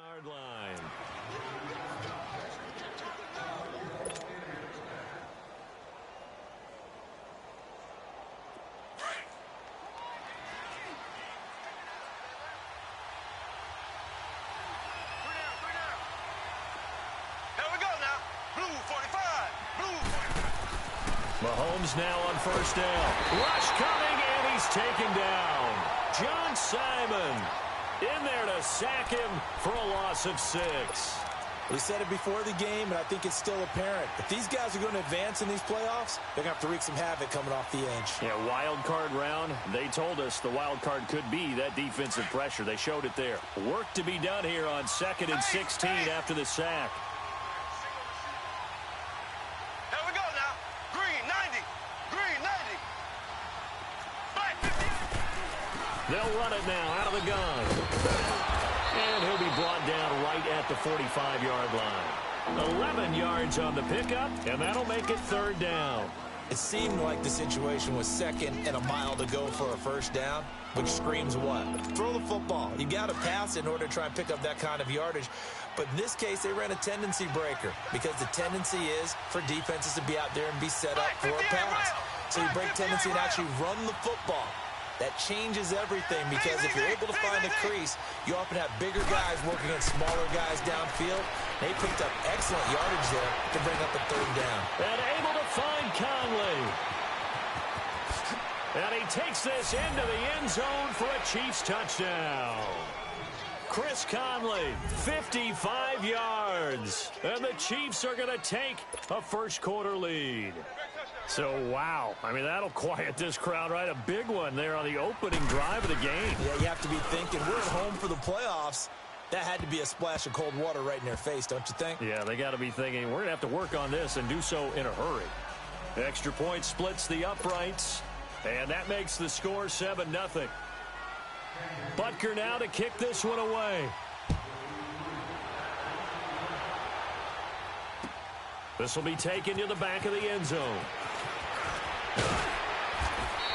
Yard line. Mahomes now on first down. Rush coming, and he's taken down. John Simon in there to sack him for a loss of 6. We said it before the game, and I think it's still apparent. If these guys are going to advance in these playoffs, they're going to have to wreak some havoc coming off the edge. Yeah, wild card round. They told us the wild card could be that defensive pressure. They showed it there. Work to be done here on 2nd and 16 after the sack. They'll run it now out of the gun. And he'll be brought down right at the 45-yard line. 11 yards on the pickup, and that'll make it 3rd down. It seemed like the situation was 2nd and a mile to go for a first down, which screams what? Throw the football. You got to pass in order to try and pick up that kind of yardage. But in this case, they ran a tendency breaker because the tendency is for defenses to be out there and be set up for a pass. So you break tendency and actually run the football. That changes everything because if you're able to find a crease, you often have bigger guys working against smaller guys downfield. They picked up excellent yardage there to bring up a 3rd down. And able to find Conley. And he takes this into the end zone for a Chiefs touchdown. Chris Conley, 55 yards. And the Chiefs are going to take a first-quarter lead. So, wow. I mean, that'll quiet this crowd, right? A big one there on the opening drive of the game. Yeah, you have to be thinking, we're at home for the playoffs. That had to be a splash of cold water right in their face, don't you think? Yeah, they got to be thinking, we're going to have to work on this and do so in a hurry. Extra point splits the uprights, and that makes the score 7-0. Butker now to kick this one away. This will be taken to the back of the end zone.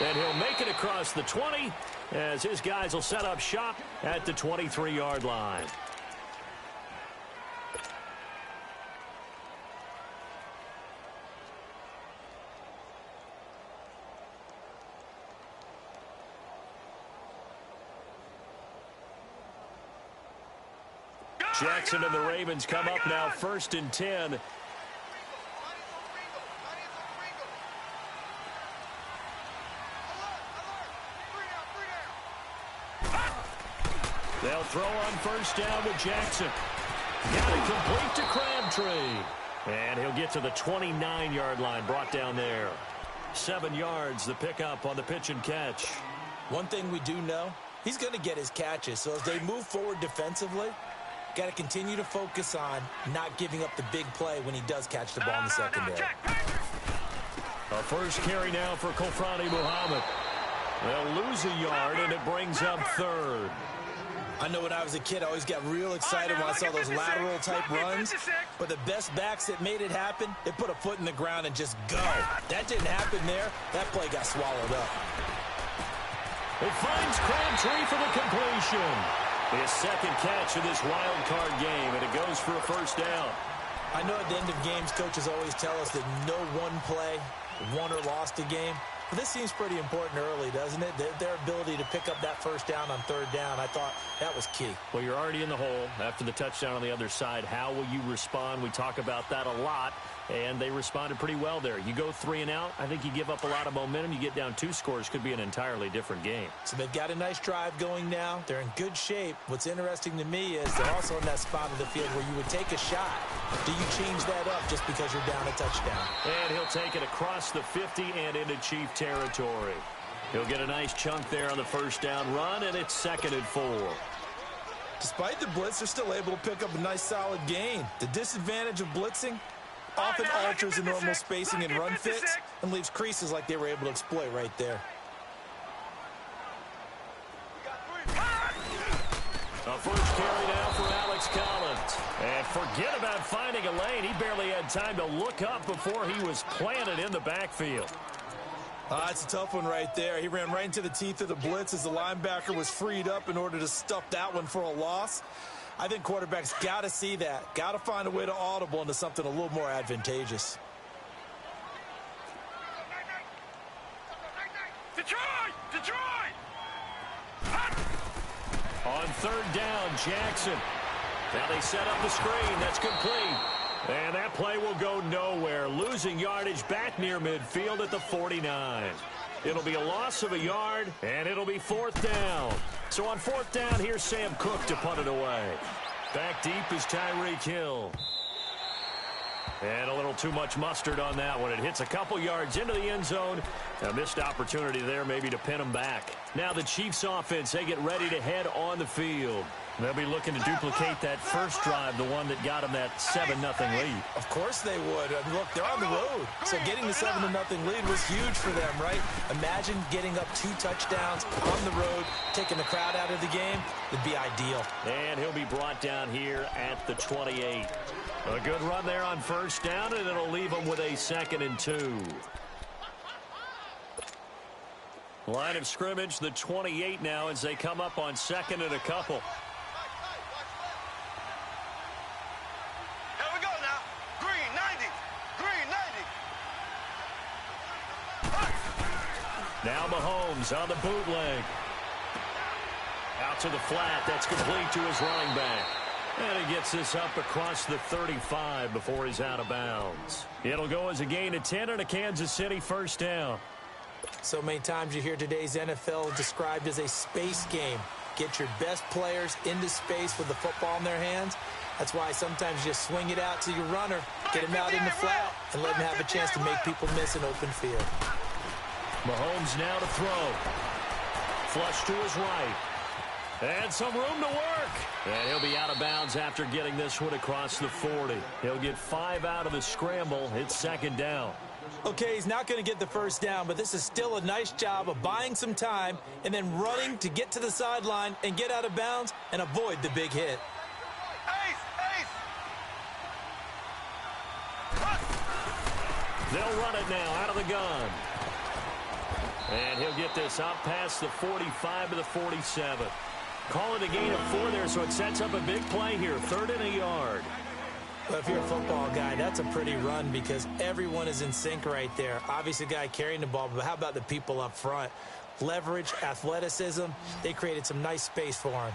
And he'll make it across the 20 as his guys will set up shop at the 23-yard line. Jackson and the Ravens come up now 1st and 10. They'll throw on first down to Jackson. Got it complete to Crabtree. And he'll get to the 29-yard line, brought down there. 7 yards, the pickup on the pitch and catch. One thing we do know, he's going to get his catches. So as they move forward defensively, got to continue to focus on not giving up the big play when he does catch the ball in the secondary. A first carry now for Kofrani Muhammad. They'll lose a yard, and it brings up 3rd. I know when I was a kid, I always got real excited when I saw those lateral-type runs. But the best backs that made it happen, they put a foot in the ground and just go. That didn't happen there. That play got swallowed up. It finds Crabtree for the completion. His 2nd catch of this wild card game, and it goes for a first down. I know at the end of games, coaches always tell us that no one play won or lost a game. But this seems pretty important early, doesn't it? Their ability to pick up that first down on 3rd down, I thought that was key. Well, you're already in the hole after the touchdown on the other side. How will you respond? We talk about that a lot, and they responded pretty well there. You go 3 and out, I think you give up a lot of momentum. You get down 2 scores, could be an entirely different game. So they've got a nice drive going now. They're in good shape. What's interesting to me is they're also in that spot of the field where you would take a shot. Do you change that up just because you're down a touchdown? And he'll take it across the 50 and into Chief territory. He'll get a nice chunk there on the first down run, and it's 2nd and 4. Despite the blitz, they're still able to pick up a nice solid gain. The disadvantage of blitzing often alters the normal spacing and run fits and leaves creases like they were able to exploit right there. A first carry now for Alex Collins. And forget about finding a lane. He barely had time to look up before he was planted in the backfield. That's a tough one right there. He ran right into the teeth of the blitz as the linebacker was freed up in order to stuff that one for a loss. I think quarterbacks got to see that. Got to find a way to audible into something a little more advantageous. Detroit! On third down, Jackson. Now they set up the screen. That's complete. And that play will go nowhere. Losing yardage back near midfield at the 49. It'll be a loss of a yard, and it'll be fourth down. So on fourth down, here's Sam Cook to punt it away. Back deep is Tyreek Hill. And a little too much mustard on that one. It hits a couple yards into the end zone. A missed opportunity there maybe to pin them back. Now the Chiefs offense, they get ready to head on the field. They'll be looking to duplicate that first drive, the one that got them that 7-0 lead. Of course they would. I mean, look, they're on the road. So getting the 7-0 lead was huge for them, right? Imagine getting up 2 touchdowns on the road, taking the crowd out of the game. It'd be ideal. And he'll be brought down here at the 28. A good run there on first down, and it'll leave them with a 2nd and 2. Line of scrimmage, the 28 now as they come up on 2nd and a couple. Here we go now. Green 90. Now Mahomes on the bootleg. Out to the flat. That's complete to his running back. And he gets this up across the 35 before he's out of bounds. It'll go as a gain of 10 and a Kansas City first down. So many times you hear today's NFL described as a space game. Get your best players into space with the football in their hands. That's why sometimes you just swing it out to your runner, get him out in the flat, and let him have a chance to make people miss an open field. Mahomes now to throw. Flush to his right. And some room to work. And he'll be out of bounds after getting this one across the 40. He'll get 5 out of the scramble. It's 2nd down. Okay, he's not going to get the first down, but this is still a nice job of buying some time and then running to get to the sideline and get out of bounds and avoid the big hit. They'll run it now out of the gun. And he'll get this up past the 45 to the 47. Call it a gain of 4 there, so it sets up a big play here. 3rd and a yard. Well, if you're a football guy, that's a pretty run because everyone is in sync right there. Obviously, the guy carrying the ball, but how about the people up front? Leverage, athleticism, they created some nice space for him.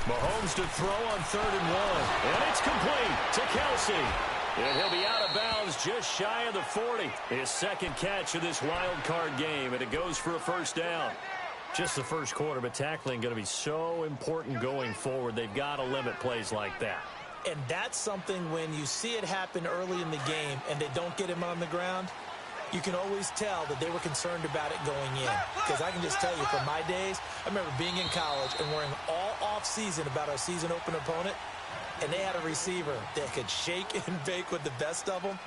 Mahomes to throw on 3rd and 1. And it's complete to Kelsey. And he'll be out of bounds just shy of the 40. His 2nd catch of this wild card game, and it goes for a first down. Just the first quarter, but tackling going to be so important going forward. They've got to limit plays like that. And that's something when you see it happen early in the game and they don't get him on the ground, you can always tell that they were concerned about it going in. Because I can just tell you from my days, I remember being in college and worrying all off-season about our season open opponent, and they had a receiver that could shake and bake with the best of them.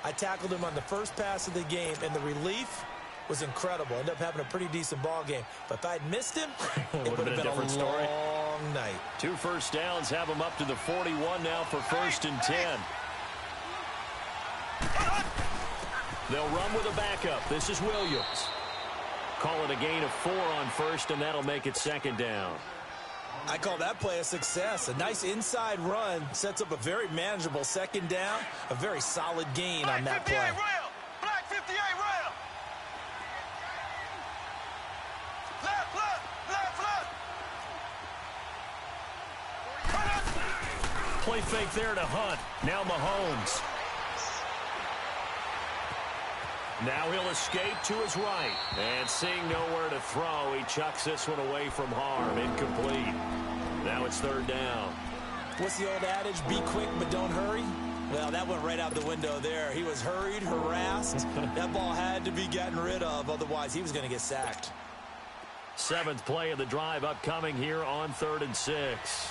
I tackled him on the first pass of the game, and the relief was incredible. Ended up having a pretty decent ball game. But if I'd missed him, it would have been a different story. Long night. 2 first downs have them up to the 41 now for 1st and 10. They'll run with a backup. This is Williams. Call it a gain of 4 on 1st, and that'll make it 2nd down. I call that play a success. A nice inside run sets up a very manageable 2nd down. A very solid gain on that play. Black 58 rail. Left. Play fake there to Hunt. Now Mahomes. Now he'll escape to his right. And seeing nowhere to throw, he chucks this one away from harm. Incomplete. Now it's 3rd down. What's the old adage? Be quick, but don't hurry. Well, that went right out the window there. He was hurried, harassed. That ball had to be gotten rid of. Otherwise, he was going to get sacked. 7th play of the drive upcoming here on 3rd and 6.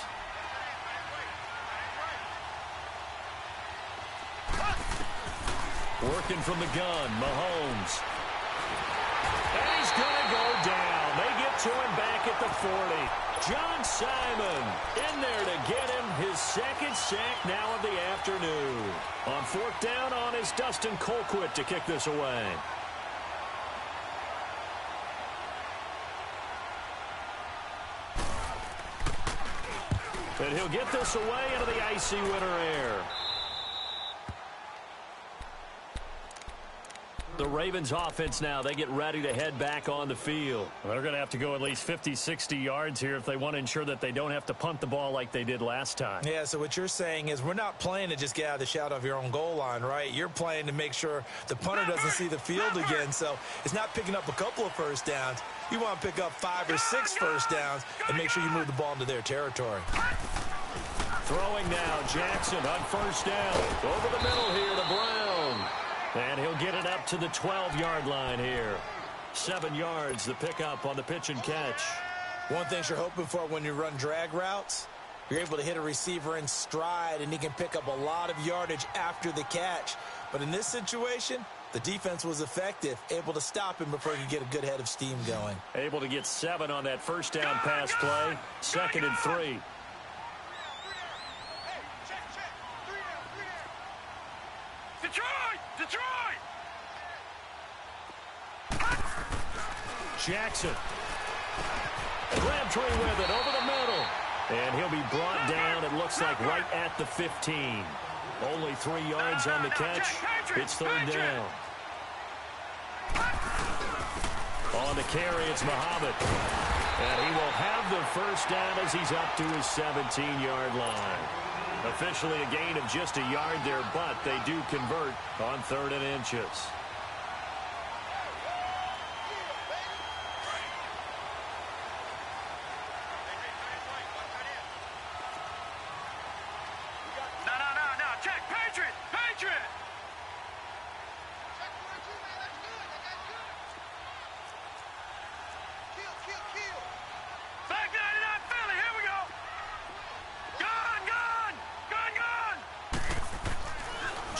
Working from the gun, Mahomes. And he's going to go down. They get to him back at the 40. John Simon in there to get him his second sack now of the afternoon. On fourth down on is Dustin Colquitt to kick this away. And he'll get this away into the icy winter air. The Ravens offense now, they get ready to head back on the field. Well, they're going to have to go at least 50, 60 yards here if they want to ensure that they don't have to punt the ball like they did last time. Yeah, so what you're saying is we're not playing to just get out of the shadow of your own goal line, right? You're playing to make sure the punter doesn't see the field again. So it's not picking up a couple of first downs. You want to pick up 5 or 6 first downs and make sure you move the ball into their territory. Throwing now, Jackson on first down. Over the middle here to Brown. And he'll get it up to the 12-yard line here. 7 yards, the pickup on the pitch and catch. One thing you're hoping for when you run drag routes, you're able to hit a receiver in stride, and he can pick up a lot of yardage after the catch. But in this situation, the defense was effective, able to stop him before he could get a good head of steam going. Able to get 7 on that first down pass play. 2nd and 3. Detroit! Jackson. Crabtree with it over the middle. And he'll be brought down, it looks like, right at the 15. Only 3 yards on the catch. It's 3rd down. On the carry, it's Muhammad. And he will have the first down as he's up to his 17-yard line. Officially a gain of just a yard there, but they do convert on 3rd and inches. No. Check. Patriot. Kill. Back 99 Philly. Here we go. Gone.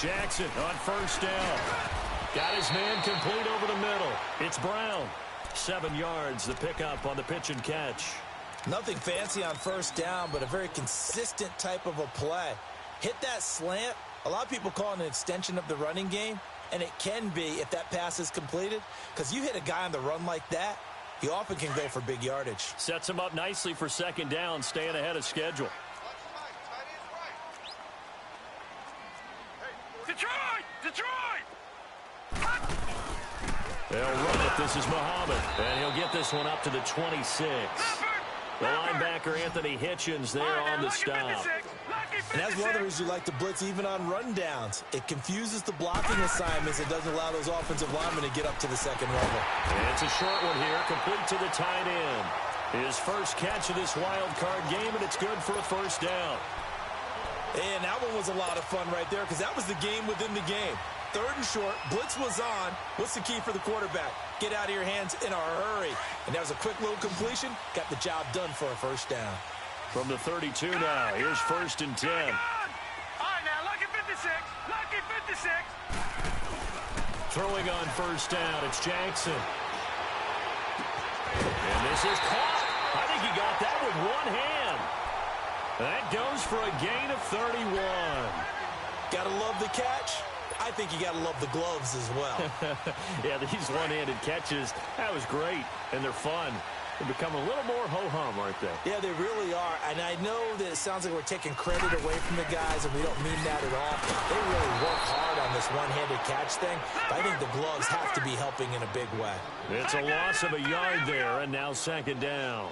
Jackson on first down. Got his man complete over the middle. It's Brown. 7 yards, the pickup on the pitch and catch. Nothing fancy on first down, but a very consistent type of a play. Hit that slant. A lot of people call it an extension of the running game, and it can be if that pass is completed, because you hit a guy on the run like that, he often can go for big yardage. Sets him up nicely for 2nd down, staying ahead of schedule. Detroit! They'll run it. This is Muhammad. And he'll get this one up to the 26. The linebacker, Anthony Hitchens, there on the stop. And that's one of the reasons you like to blitz even on rundowns. It confuses the blocking assignments. It doesn't allow those offensive linemen to get up to the 2nd level. And it's a short one here, complete to the tight end. His first catch of this wild card game, and it's good for a first down. And that one was a lot of fun right there because that was the game within the game. 3rd and short, blitz was on. What's the key for the quarterback? Get out of your hands in a hurry. And that was a quick little completion. Got the job done for a first down. From the 32 now, here's 1st and 10. All right, now, lucky 56. Throwing on first down, it's Jackson. And this is caught. I think he got that with one hand. That goes for a gain of 31. Gotta love the catch. I think you got to love the gloves as well. Yeah, these one-handed catches, that was great, and they're fun. They become a little more ho-hum, aren't they? Yeah, they really are. And I know that it sounds like we're taking credit away from the guys, and we don't mean that at all. They really work hard on this one-handed catch thing. But I think the gloves have to be helping in a big way. It's a loss of a yard there, and now 2nd down.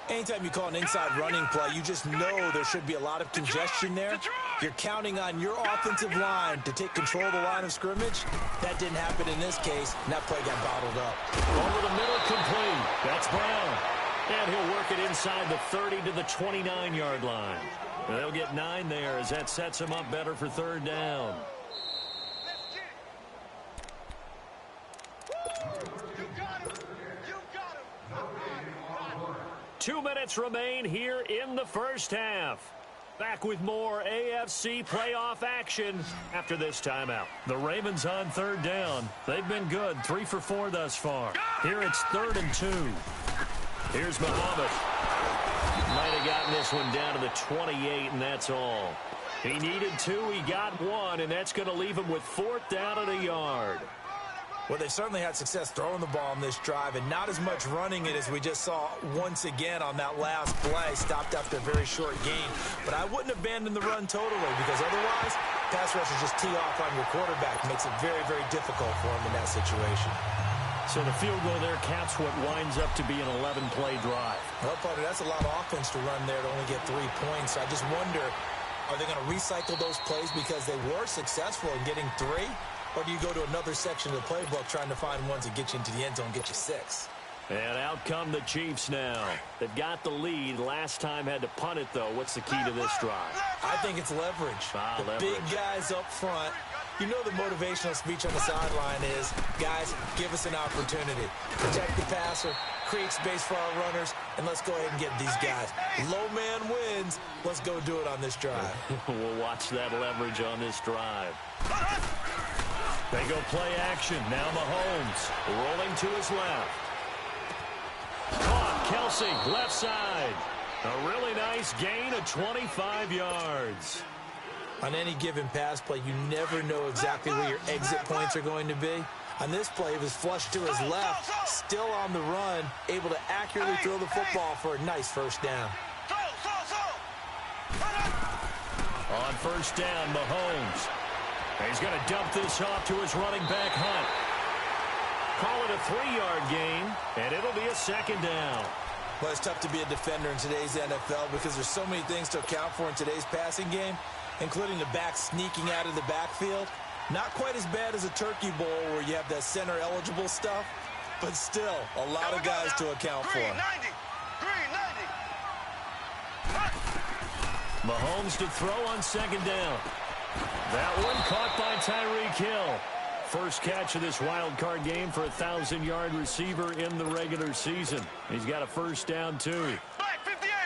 Anytime you call an inside running play, you just know there should be a lot of congestion there. You're counting on your offensive line to take control of the line of scrimmage. That didn't happen in this case, and that play got bottled up. Over the middle, complete. That's Brown. And he'll work it inside the 30 to the 29-yard line. They'll get 9 there as that sets him up better for 3rd down. 2 minutes remain here in the first half. Back with more AFC playoff action after this timeout. The Ravens on third down. They've been good, 3 for 4 thus far. Here it's 3rd and 2. Here's Muhammad. Might have gotten this one down to the 28, and that's all. He needed 2, he got 1, and that's going to leave him with 4th down and a yard. Well, they certainly had success throwing the ball on this drive, and not as much running it as we just saw once again on that last play. Stopped after a very short gain. But I wouldn't abandon the run totally, because otherwise, pass rushers just tee off on your quarterback. Makes it very, very difficult for him in that situation. So the field goal there caps what winds up to be an 11-play drive. Well, partner, that's a lot of offense to run there to only get 3 points. I just wonder, are they going to recycle those plays because they were successful in getting 3? Or do you go to another section of the playbook trying to find ones that get you into the end zone and get you 6? And out come the Chiefs now. They've got the lead. Last time had to punt it, though. What's the key to this drive? I think it's leverage. Leverage. Big guys up front. You know the motivational speech on the sideline is, guys, give us an opportunity. Protect the passer, create space for our runners, and let's go ahead and get these guys. Low man wins. Let's go do it on this drive. We'll watch that leverage on this drive. They go play action. Now Mahomes rolling to his left. Caught. Kelsey, left side. A really nice gain of 25 yards. On any given pass play, you never know exactly where your exit points are going to be. On this play, it was flushed to his left, still on the run, able to accurately throw the football for a nice first down. On first down, Mahomes. He's going to dump this off to his running back, Hunt. Call it a 3-yard gain, and it'll be a 2nd down. Well, it's tough to be a defender in today's NFL because there's so many things to account for in today's passing game, including the back sneaking out of the backfield. Not quite as bad as a turkey bowl where you have that center-eligible stuff, but still a lot of guys to account for. Mahomes to throw on 2nd down. That one caught by Tyreek Hill. First catch of this wild card game for a 1,000-yard receiver in the regular season. He's got a first down, too.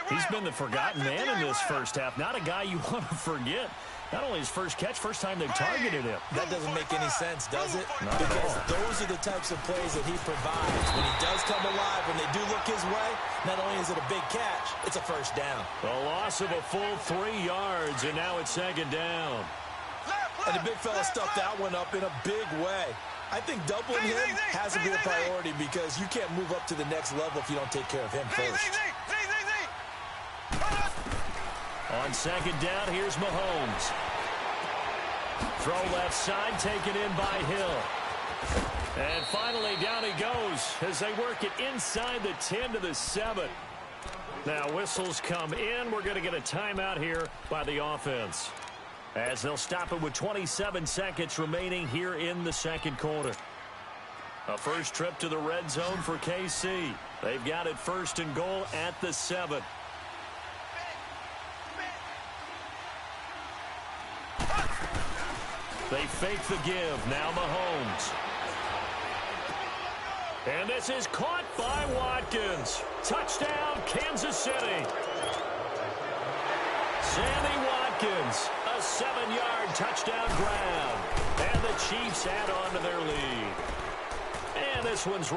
He's been the forgotten man in this first half. Not a guy you want to forget. Not only his first catch, first time they've targeted him. That doesn't make any sense, does it? Not because at all. those are the types of plays that he provides. When he does come alive, when they do look his way, not only is it a big catch, it's a first down. A loss of a full 3 yards, and now it's 2nd down. And the big fella stuffed that one up in a big way. I think doubling him has to be a priority because you can't move up to the next level if you don't take care of him first. On 2nd down, here's Mahomes. Throw left side, taken in by Hill. And finally, down he goes as they work it inside the 10 to the 7. Now, whistles come in. We're going to get a timeout here by the offense, as they'll stop it with 27 seconds remaining here in the 2nd quarter. A first trip to the red zone for KC. They've got it 1st and goal at the 7. They fake the give. Now Mahomes. And this is caught by Watkins. Touchdown, Kansas City. Sammy Watkins, a 7-yard touchdown grab. And the Chiefs add on to their lead. And this one's